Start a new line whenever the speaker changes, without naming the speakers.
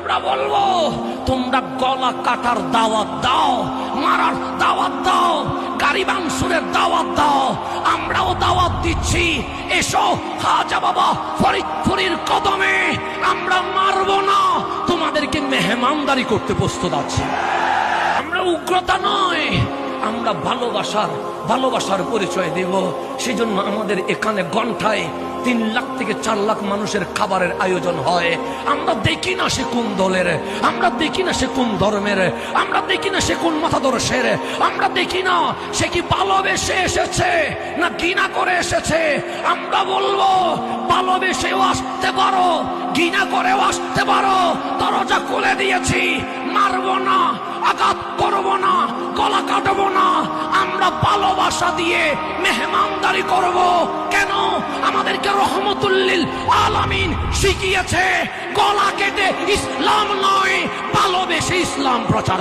আমরা বলবো তোমরা গলা কাটার দাওয়াত দাও, মারার দাওয়াত দাও, গাড়ি ভাঙচুরের দাওয়াত দাও, আমরাও দাওয়াত দিচ্ছি। এসো খাজা বাবা ফরিদপুরের কদমে, আমরা মারবো না, তোমাদেরকে মেহমানদারি করতে প্রস্তুত আছি। আমরা উগ্রতা নয়, আমরা ভালোবাসার পরিচয় দেব। সেজন্য আমাদের এখানে ঘন্টায় 3 লাখ থেকে 4 লাখ মানুষের খাবারের আয়োজন হয়। আমরা দেখি না সে কোন দলের, আমরা দেখি না সে কোন ধর্মের, আমরা দেখি না সে কোন মতাদর্শের, আমরা দেখি না সে কি ভালোবেসে এসেছে না ঘৃণা করে এসেছে। আমরা বলবো ভালোবেসেও আসতে পারো, ঘৃণা করেও আসতে পারো, দরজা খুলে দিয়েছি। মারবো না, আঘাত করবো না, গলা কাটবো না, আমরা ভালোবাসা দিয়ে মেহমানদারি করব। কেন? আমাদেরকে রহমতুল্লিল আলামিন শিখিয়েছে গলা কেটে ইসলাম নয়, ভালোবেসে ইসলাম প্রচার।